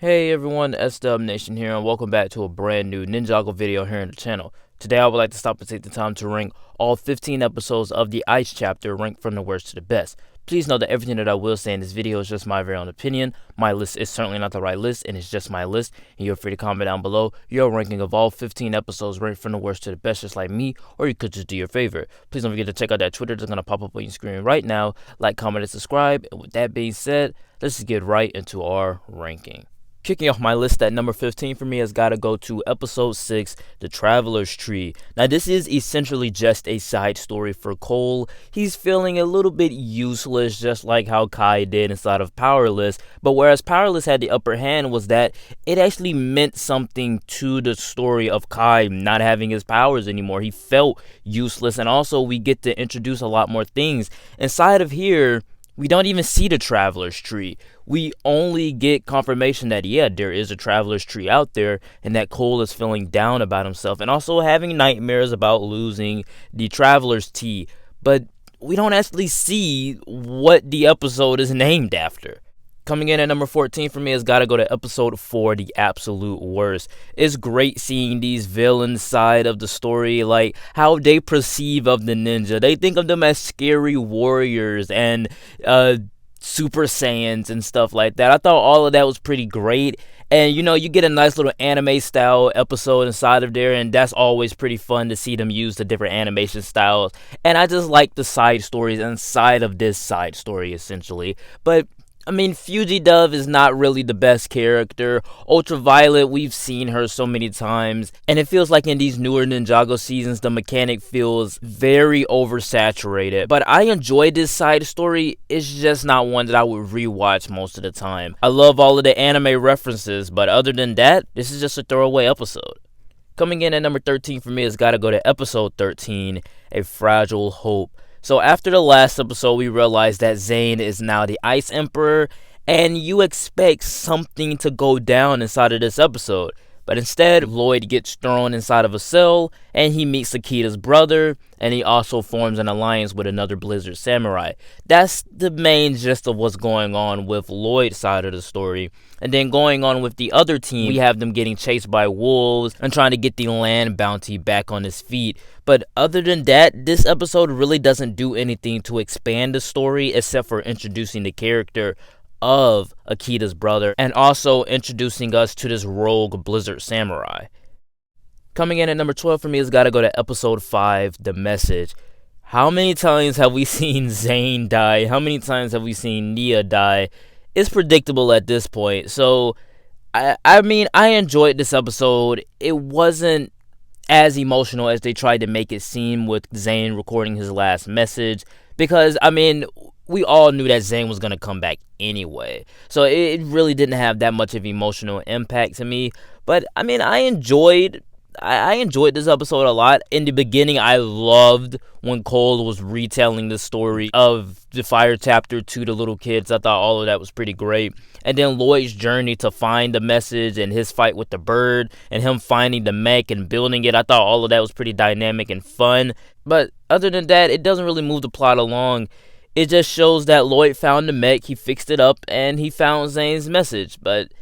Hey everyone, SW Nation here, and welcome back to a brand new Ninjago video here on the channel. Today I would like to stop and take the time to rank all 15 episodes of the Ice chapter, ranked from the worst to the best. Please know that everything that I will say in this video is just my very own opinion. My list is certainly not the right list, and it's just my list, and you're free to comment down below your ranking of all 15 episodes ranked from the worst to the best, just like me, or you could just do your favorite. Please don't forget to check out that Twitter that's going to pop up on your screen right now. Like, comment, and subscribe, and with that being said, let's just get right into our ranking. Kicking off my list at number 15 for me has got to go to episode 6, The Traveler's Tree. Now this is essentially just a side story for Cole. He's feeling a little bit useless, just like how Kai did inside of Powerless. But whereas Powerless had the upper hand was that it actually meant something to the story of Kai not having his powers anymore. He felt useless, and also we get to introduce a lot more things. Inside of here, we don't even see the Traveler's Tree. We only get confirmation that, yeah, there is a Traveler's Tree out there, and that Cole is feeling down about himself and also having nightmares about losing the Traveler's Tea. But we don't actually see what the episode is named after. Coming in at number 14 for me has got to go to episode 4, The Absolute Worst. It's great seeing these villains side of the story, like how they perceive of the ninja. They think of them as scary warriors and Super Saiyans and stuff like that. I thought all of that was pretty great. And, you know, you get a nice little anime-style episode inside of there, and that's always pretty fun to see them use the different animation styles. And I just like the side stories inside of this side story, essentially. But I mean, Fugidove is not really the best character. Ultraviolet, we've seen her so many times, and it feels like in these newer Ninjago seasons, the mechanic feels very oversaturated. But I enjoyed this side story. It's just not one that I would rewatch most of the time. I love all of the anime references, but other than that, this is just a throwaway episode. Coming in at number 13 for me has got to go to episode 13, A Fragile Hope. So after the last episode, we realized that Zane is now the Ice Emperor, and you expect something to go down inside of this episode. But instead, Lloyd gets thrown inside of a cell, and he meets Akita's brother, and he also forms an alliance with another Blizzard samurai. That's the main gist of what's going on with Lloyd's side of the story. And then going on with the other team, we have them getting chased by wolves and trying to get the land bounty back on his feet. But other than that, this episode really doesn't do anything to expand the story except for introducing the character of Akita's brother and also introducing us to this rogue Blizzard samurai. Coming in at number 12 for me has got to go to episode 5, The Message. How many times have we seen Zane die? How many times have we seen Nia die? It's predictable at this point. So, I mean, I enjoyed this episode. It wasn't as emotional as they tried to make it seem with Zane recording his last message. Because, I mean, we all knew that Zane was going to come back anyway. So it really didn't have that much of emotional impact to me. But, I mean, I enjoyed this episode a lot. In the beginning, I loved when Cole was retelling the story of the fire chapter to the little kids. I thought all of that was pretty great. And then Lloyd's journey to find the message and his fight with the bird and him finding the mech and building it. I thought all of that was pretty dynamic and fun. But other than that, it doesn't really move the plot along. It just shows that Lloyd found the mech, he fixed it up, and he found Zane's message. But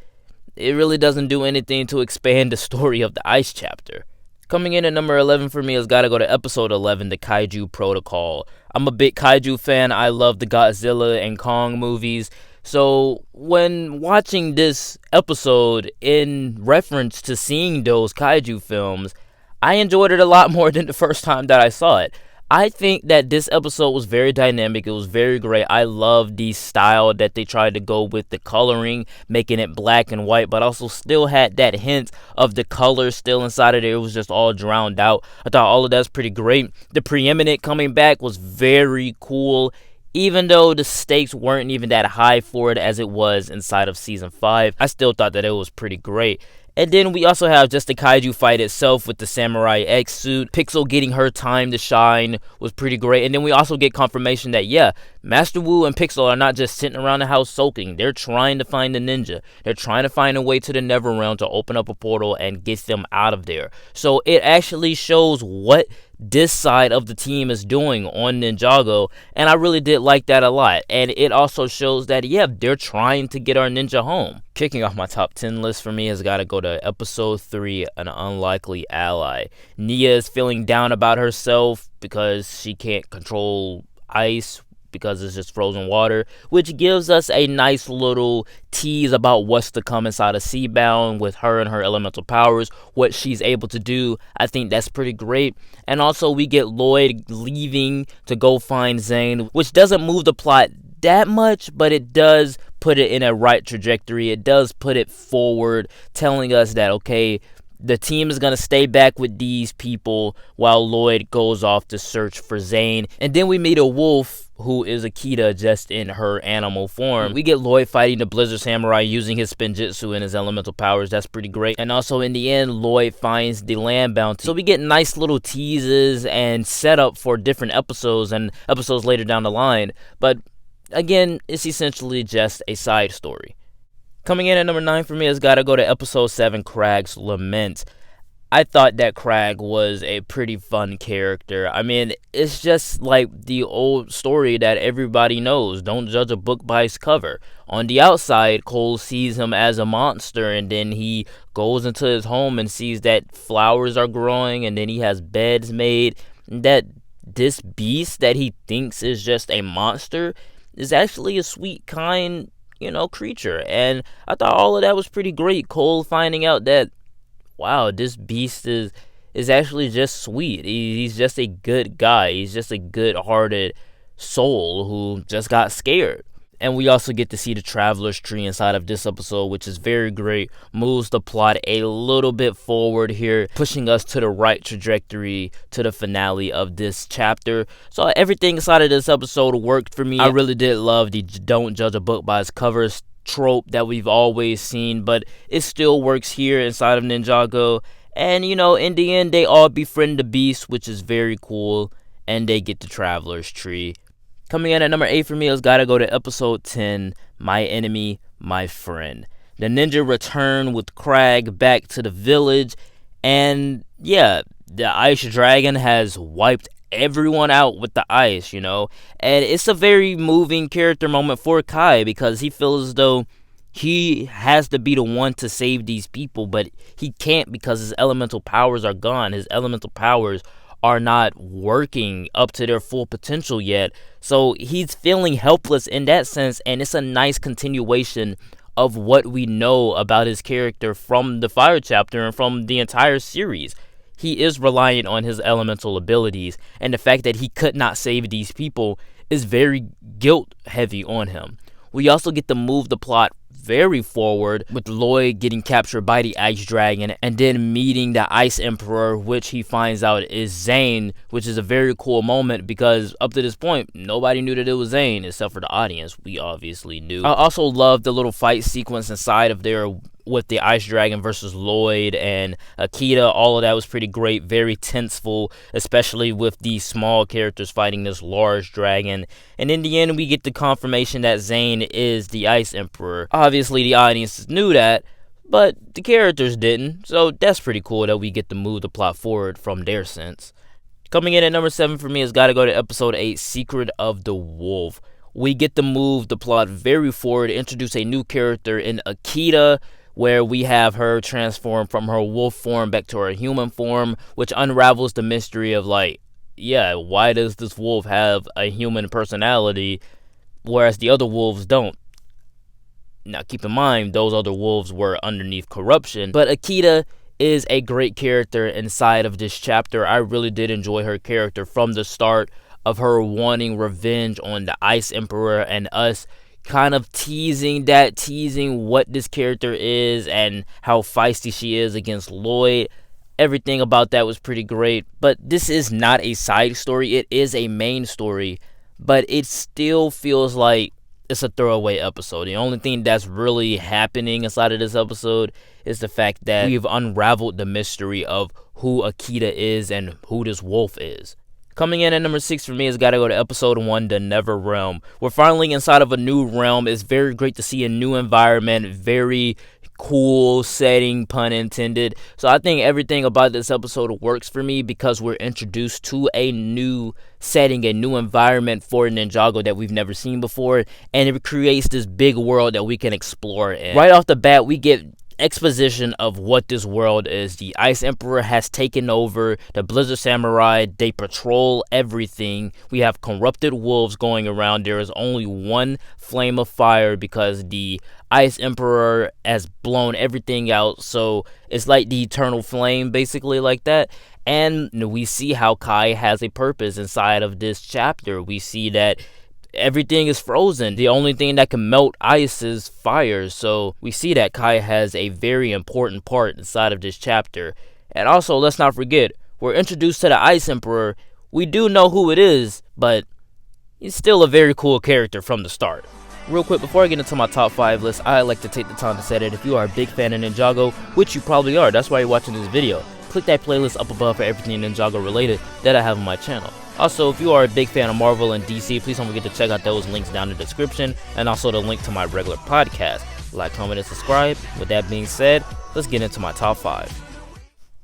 it really doesn't do anything to expand the story of the Ice chapter. Coming in at number 11 for me has got to go to episode 11, The Kaiju Protocol. I'm a big Kaiju fan. I love the Godzilla and Kong movies. So when watching this episode in reference to seeing those Kaiju films, I enjoyed it a lot more than the first time that I saw it. I think that this episode was very dynamic. It was very great. I love the style that they tried to go with the coloring, making it black and white, but also still had that hint of the color still inside of there. It was just all drowned out. I thought all of that's pretty great. The Preeminent coming back was very cool, even though the stakes weren't even that high for it as it was inside of season 5. I still thought that it was pretty great. And then we also have just the kaiju fight itself with the Samurai X suit. Pixel getting her time to shine was pretty great. And then we also get confirmation that, yeah, Master Wu and Pixel are not just sitting around the house sulking. They're trying to find the ninja. They're trying to find a way to the Neverrealm to open up a portal and get them out of there. So it actually shows what this side of the team is doing on Ninjago, and I really did like that a lot. And it also shows that, yeah, they're trying to get our ninja home. Kicking off my top 10 list for me has got to go to episode 3, An Unlikely Ally. Nia is feeling down about herself because she can't control ice because it's just frozen water, which gives us a nice little tease about what's to come inside of Seabound with her and her elemental powers, what she's able to do. I think that's pretty great. And also we get Lloyd leaving to go find Zane, which doesn't move the plot that much, but it does put it in a right trajectory. It does put it forward, telling us that, okay, the team is going to stay back with these people while Lloyd goes off to search for Zane. And then we meet a wolf who is Akita just in her animal form. We get Lloyd fighting the Blizzard Samurai using his Spinjitzu and his elemental powers. That's pretty great. And also in the end, Lloyd finds the land bounty. So we get nice little teases and setup for different episodes and episodes later down the line. But again, it's essentially just a side story. Coming in at number 9 for me has got to go to episode 7, Krag's Lament. I thought that Krag was a pretty fun character. I mean, it's just like the old story that everybody knows. Don't judge a book by its cover. On the outside, Cole sees him as a monster, and then he goes into his home and sees that flowers are growing, and then he has beds made. That this beast that he thinks is just a monster is actually a sweet, kind, creature. And I thought all of that was pretty great. Cole finding out that, wow, this beast is actually just sweet. He's just a good guy. He's just a good-hearted soul who just got scared. And we also get to see the Traveler's Tree inside of this episode, which is very great. Moves the plot a little bit forward here, pushing us to the right trajectory to the finale of this chapter. So everything inside of this episode worked for me. I really did love the don't judge a book by its cover trope that we've always seen, but it still works here inside of Ninjago. And, in the end, they all befriend the beast, which is very cool, and they get the Traveler's Tree. Coming in at number 8 for me has got to go to episode 10, My Enemy, My Friend. The ninja return with Krag back to the village, and yeah, the ice dragon has wiped everyone out with the ice, and it's a very moving character moment for Kai because he feels as though he has to be the one to save these people, but he can't because his elemental powers are gone. His elemental powers are not working up to their full potential yet. So he's feeling helpless in that sense, and it's a nice continuation of what we know about his character from the Fire chapter and from the entire series. He is reliant on his elemental abilities, and the fact that he could not save these people is very guilt heavy on him. We also get to move the plot very forward with Lloyd getting captured by the Ice Dragon and then meeting the Ice Emperor, which he finds out is Zane, which is a very cool moment because up to this point, nobody knew that it was Zane except for the audience. We obviously knew. I also love the little fight sequence inside of there with the Ice Dragon versus Lloyd and Akita. All of that was pretty great, very tenseful, especially with these small characters fighting this large dragon. And in the end, we get the confirmation that Zane is the Ice Emperor. Obviously, the audience knew that, but the characters didn't, so that's pretty cool that we get to move the plot forward from their sense. Coming in at number 7 for me has got to go to episode 8, Secret of the Wolf. We get to move the plot very forward, introduce a new character in Akita, where we have her transform from her wolf form back to her human form, which unravels the mystery of, why does this wolf have a human personality, whereas the other wolves don't? Now, keep in mind, those other wolves were underneath corruption, but Akita is a great character inside of this chapter. I really did enjoy her character from the start of her wanting revenge on the Ice Emperor and us kind of teasing what this character is and how feisty she is against Lloyd. Everything about that was pretty great, but this is not a side story. It is a main story, but it still feels like it's a throwaway episode. The only thing that's really happening inside of this episode is the fact that we've unraveled the mystery of who Akita is and who this wolf is. Coming in at number 6 for me has got to go to episode 1, The Never Realm. We're finally inside of a new realm. It's very great to see a new environment, very cool setting, pun intended. So I think everything about this episode works for me because we're introduced to a new setting, a new environment for Ninjago that we've never seen before, and it creates this big world that we can explore in. Right off the bat, we get exposition of what this world is. The Ice Emperor has taken over the Blizzard Samurai. They patrol everything. We have corrupted wolves going around. There is only one flame of fire because the Ice Emperor has blown everything out, so it's like the eternal flame, basically, like that. And we see how Kai has a purpose inside of this chapter. We see that everything is frozen. The only thing that can melt ice is fire. So we see that Kai has a very important part inside of this chapter. And also, let's not forget, we're introduced to the Ice Emperor. We do know who it is, but he's still a very cool character from the start. Real quick, before I get into my top 5 list, I like to take the time to say that if you are a big fan of Ninjago, which you probably are, that's why you're watching this video, click that playlist up above for everything Ninjago related that I have on my channel. Also, if you are a big fan of Marvel and DC, please don't forget to check out those links down in the description, and also the link to my regular podcast. Like, comment, and subscribe. With that being said, let's get into my top 5.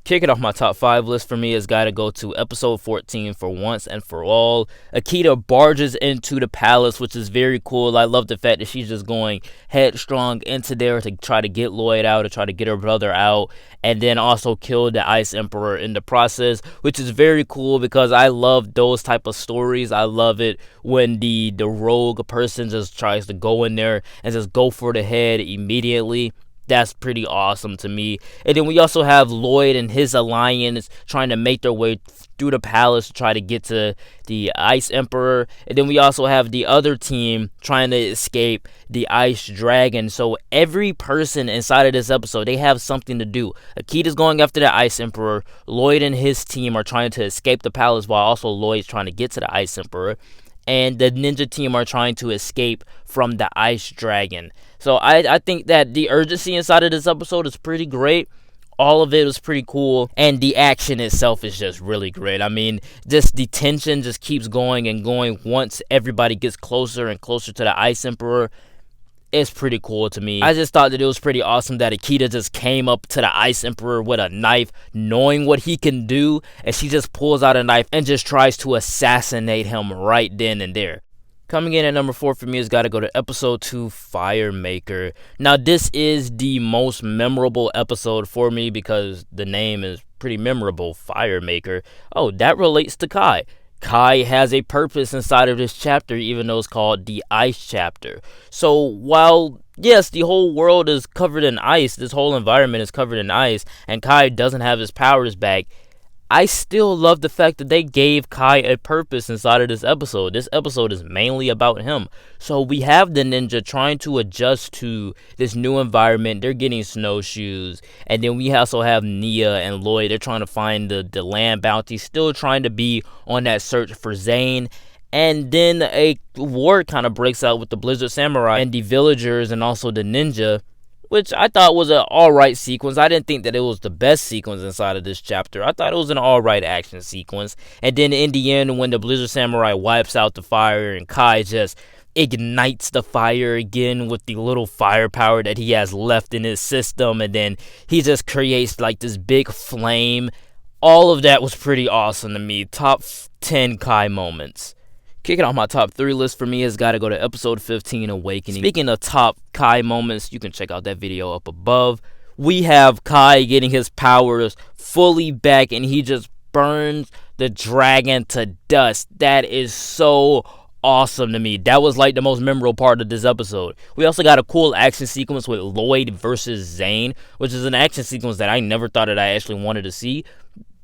Kicking off my top 5 list for me has got to go to episode 14, For Once and For All. Akita barges into the palace, which is very cool. I love the fact that she's just going headstrong into there to try to get Lloyd out, to try to get her brother out, and then also kill the Ice Emperor in the process, which is very cool because I love those type of stories. I love it when the rogue person just tries to go in there and just go for the head immediately. That's pretty awesome to me. And then we also have Lloyd and his alliance trying to make their way through the palace to try to get to the Ice Emperor. And then we also have the other team trying to escape the Ice Dragon. So every person inside of this episode, they have something to do. Akita's going after the Ice Emperor. Lloyd and his team are trying to escape the palace while also Lloyd's trying to get to the Ice Emperor. And the ninja team are trying to escape from the Ice Dragon. So I think that the urgency inside of this episode is pretty great. All of it was pretty cool, and the action itself is just really great. I mean, just the tension just keeps going and going once everybody gets closer and closer to the Ice Emperor. It's pretty cool to me. I just thought that it was pretty awesome that Akita just came up to the Ice Emperor with a knife, knowing what he can do, and she just pulls out a knife and just tries to assassinate him right then and there. Coming in at number 4 for me has got to go to episode 2, Fire Maker. Now, this is the most memorable episode for me because the name is pretty memorable, Fire Maker. Oh, that relates to Kai. Kai has a purpose inside of this chapter, even though it's called the Ice Chapter. So while, yes, the whole world is covered in ice, this whole environment is covered in ice, and Kai doesn't have his powers back, I still love the fact that they gave Kai a purpose inside of this episode. This episode is mainly about him. So we have the ninja trying to adjust to this new environment. They're getting snowshoes. And then we also have Nia and Lloyd. They're trying to find the land bounty. Still trying to be on that search for Zane. And then a war kind of breaks out with the Blizzard Samurai and the villagers and also the ninja, which I thought was an alright sequence. I didn't think that it was the best sequence inside of this chapter. I thought it was an alright action sequence. And then in the end, when the Blizzard Samurai wipes out the fire and Kai just ignites the fire again with the little firepower that he has left in his system, and then he just creates like this big flame. All of that was pretty awesome to me. Top 10 Kai moments. Kicking off my top 3 list for me has got to go to episode 15, Awakening. Speaking of top Kai moments, you can check out that video up above. We have Kai getting his powers fully back, and he just burns the dragon to dust. That is so awesome to me. That was like the most memorable part of this episode. We also got a cool action sequence with Lloyd versus Zane, which is an action sequence that I never thought that I actually wanted to see.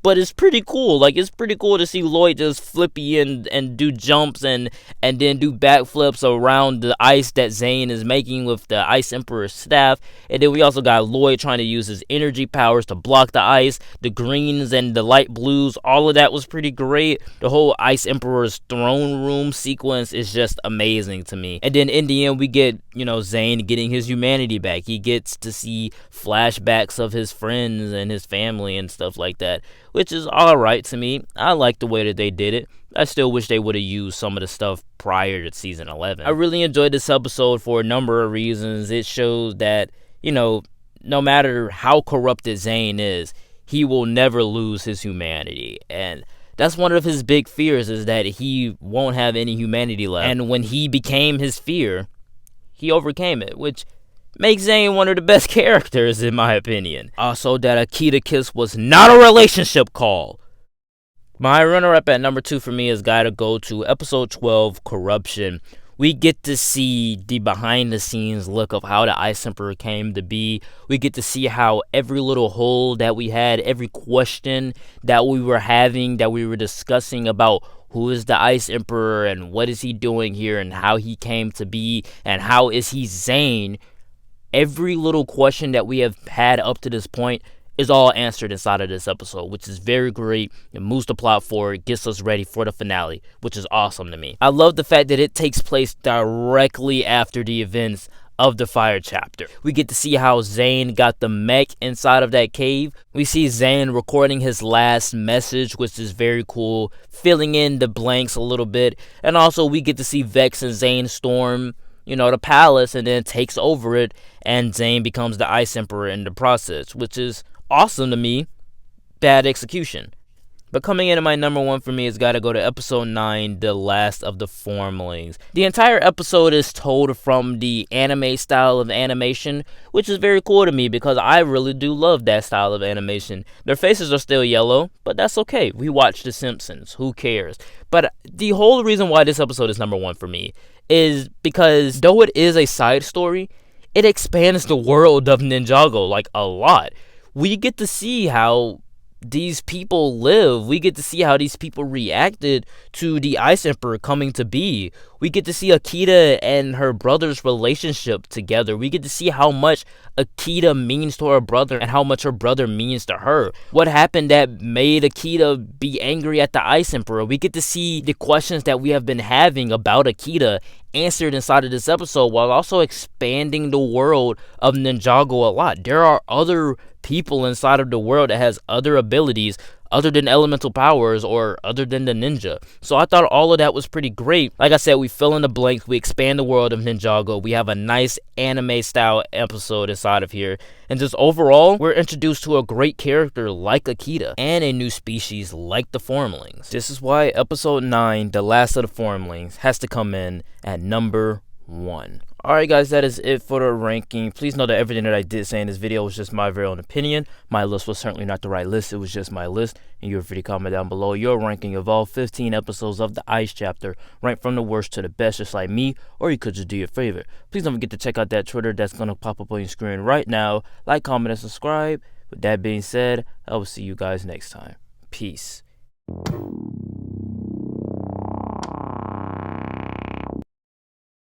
But it's pretty cool. Like, it's pretty cool to see Lloyd just flippy and do jumps and then do backflips around the ice that Zane is making with the Ice Emperor's staff. And then we also got Lloyd trying to use his energy powers to block the ice. The greens and the light blues, all of that was pretty great. The whole Ice Emperor's throne room sequence is just amazing to me. And then in the end, we get, Zane getting his humanity back. He gets to see flashbacks of his friends and his family and stuff like that, which is alright to me. I like the way that they did it. I still wish they would have used some of the stuff prior to season 11. I really enjoyed this episode for a number of reasons. It shows that, no matter how corrupted Zane is, he will never lose his humanity. And that's one of his big fears, is that he won't have any humanity left. And when he became his fear, he overcame it, which makes Zane one of the best characters, in my opinion. Also, that Akita kiss was not a relationship call. My runner-up at number 2 for me has got to go to episode 12, Corruption. We get to see the behind-the-scenes look of how the Ice Emperor came to be. We get to see how every little hole that we had, every question that we were having, that we were discussing about who is the Ice Emperor and what is he doing here and how he came to be and how is he Zane. Every little question that we have had up to this point is all answered inside of this episode, which is very great. It moves the plot forward, gets us ready for the finale, which is awesome to me. I love the fact that it takes place directly after the events of the Fire chapter. We get to see how Zane got the mech inside of that cave. We see Zane recording his last message, which is very cool, filling in the blanks a little bit. And also we get to see Vex and Zane storm, the palace, and then takes over it, and Zane becomes the Ice Emperor in the process, which is awesome to me. Bad execution. But coming in at my number 1 for me has got to go to episode 9, The Last of the Formlings. The entire episode is told from the anime style of animation, which is very cool to me because I really do love that style of animation. Their faces are still yellow, but that's okay. We watch The Simpsons. Who cares? But the whole reason why this episode is number 1 for me is because though it is a side story, it expands the world of Ninjago like a lot. We get to see how these people live. We get to see how these people reacted to the Ice Emperor coming to be. We get to see Akita and her brother's relationship together. We get to see how much Akita means to her brother and how much her brother means to her. What happened that made Akita be angry at the Ice Emperor? We get to see the questions that we have been having about Akita answered inside of this episode, while also expanding the world of Ninjago a lot. There are other people inside of the world that has other abilities other than elemental powers or other than the ninja. So I thought all of that was pretty great. Like I said, we fill in the blanks, we expand the world of Ninjago, we have a nice anime style episode inside of here, and just overall, we're introduced to a great character like Akita and a new species like the Formlings. This is why episode 9, The Last of the Formlings, has to come in at number 1. Alright guys, that is it for the ranking. Please know that everything that I did say in this video was just my very own opinion. My list was certainly not the right list, it was just my list. And you're free to comment down below your ranking of all 15 episodes of the Ice chapter, ranked from the worst to the best, just like me, or you could just do your favorite. Please don't forget to check out that Twitter that's going to pop up on your screen right now. Like, comment, and subscribe. With that being said, I will see you guys next time. Peace.